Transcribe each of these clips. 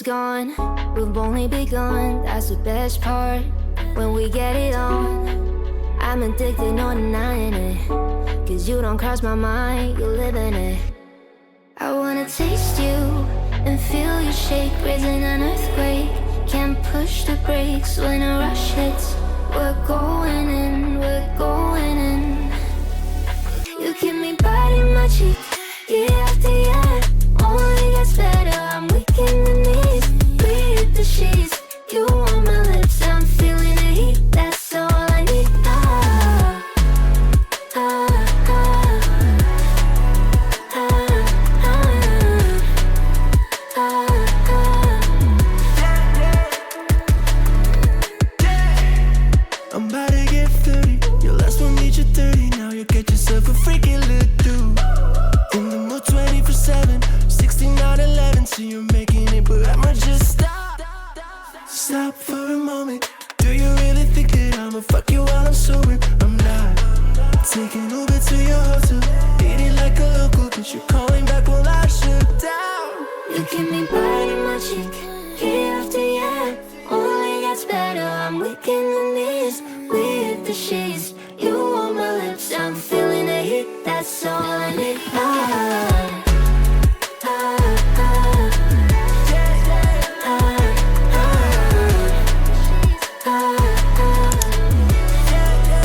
is gone. We've only begun, that's the best part. When we get it on, I'm addicted, no denying it. Cause you don't cross my mind, you live in it. I wanna taste you and feel you shake, raising an earthquake. Can't push the brakes when a rush hits. We're going in, we're going in. You keep me biting my cheek, year after year. Only gets better, I'm weak in the knees. We hit the sheets, you on my lips, I'm feeling the heat. That's all I need. Ah, ah, ah, ah, ah, ah, ah. I'm about to get 30. Your last one made you 30. Now you get yourself a freaking little dude. In the mood 24/7, 16/11. So you're making it, but I'ma just stop for a moment. Do you really think that I'ma fuck you while I'm sober? I'm not. Taking Uber to your hotel, eating like a local, but you're calling back while I shut down. You keep me biting my cheek, year after year. Only gets better, I'm weak in the knees. We hit the sheets, you on my lips, I'm feeling the heat. That's all I need. Ah, ah, ah, ah, ah.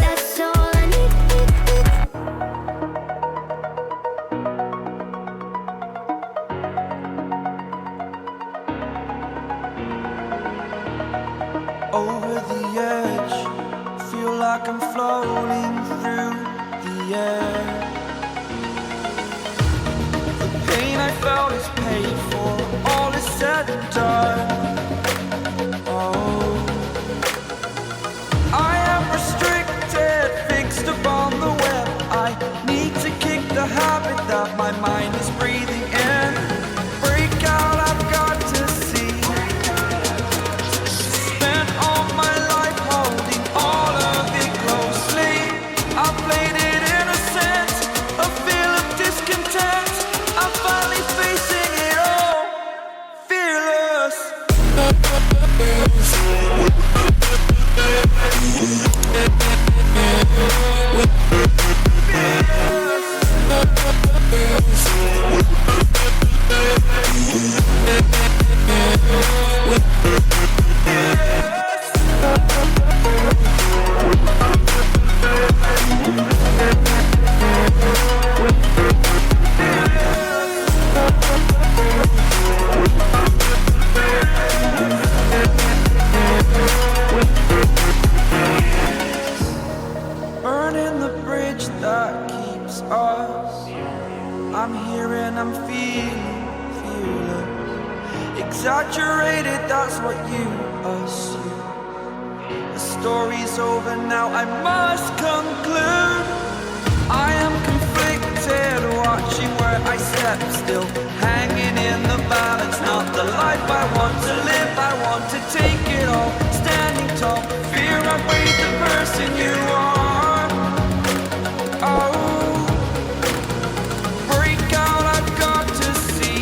That's all I need. Over the edge, feel like I'm floating through the air. The pain I felt is paid for, all is said and done. Oh, I am restricted, fixed upon the web. I need to kick the habit that my mind is breathing in. Break out, I've got to see. Spent all my life holding all of it closely. I played it innocent, a feel of discontent. I'm finally facing it all, fearless. Burning the bridge that keeps us. I'm here and I'm feeling fearless. Exaggerated, that's what you assume. The story's over now, I must conclude. I am conflicted, watching where I step still, hanging in the balance. Not the life I want to live, I want to take it all. Standing tall, fear I breathe the person you are. Oh, break out, I've got to see.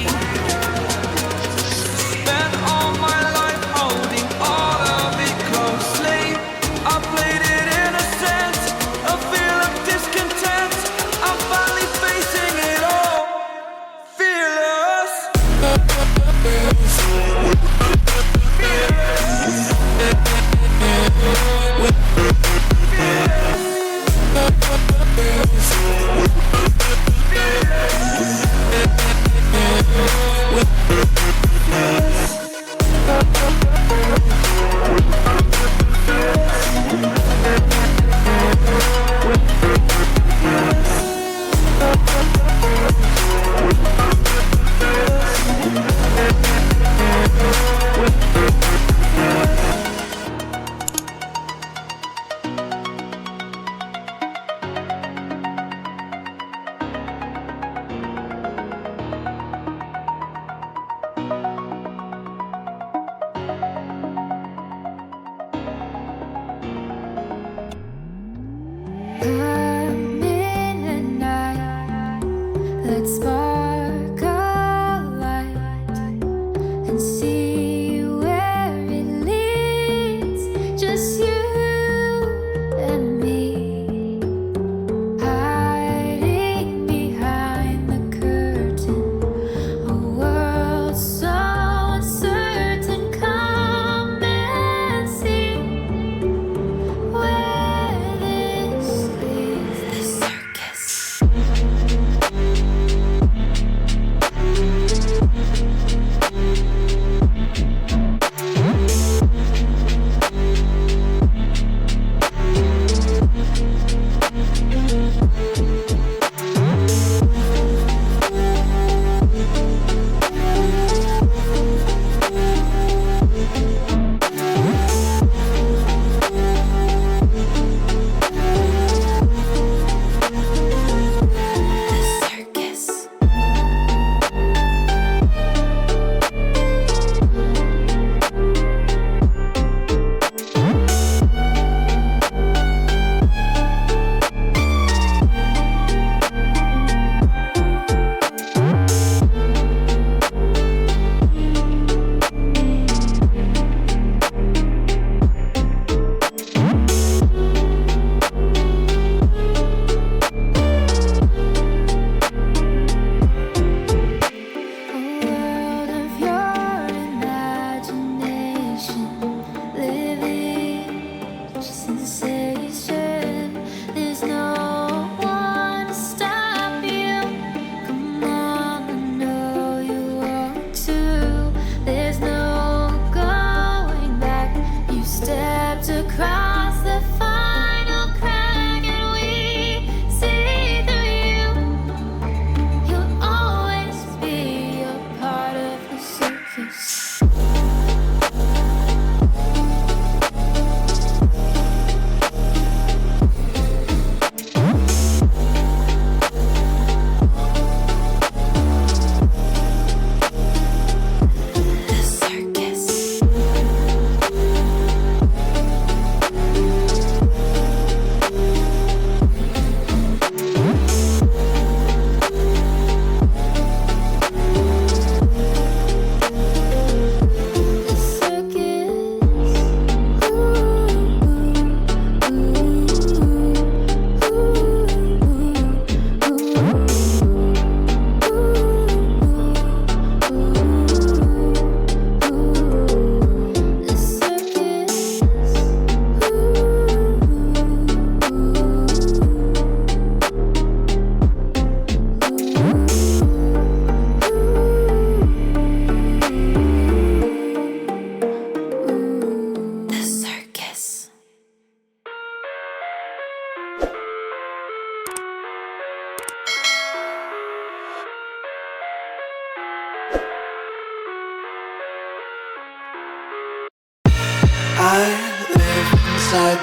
Spent all my life holding all of it closely. I played it innocent, a feel of discontent. I'm finally facing it all, fearless. Let's spark a light and see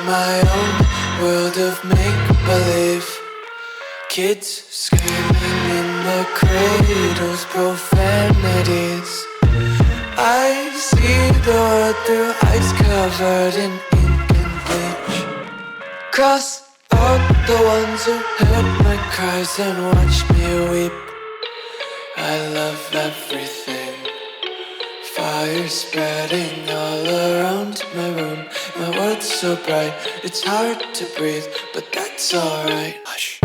my own world of make-believe. Kids screaming in the cradles, profanities. I see the world through eyes covered in ink and bleach. Cross out the ones who heard my cries and watched me weep. I love everything. Fire spreading all around my room. My world's so bright, it's hard to breathe, but that's alright. Hush.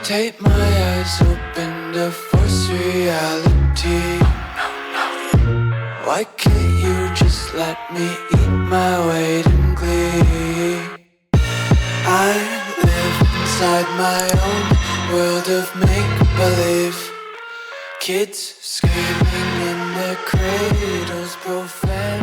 Take my eyes open to force reality. Why can't you just let me eat my weight in glee? I live inside my own world of make-believe. Kids screaming in their cradles, profane.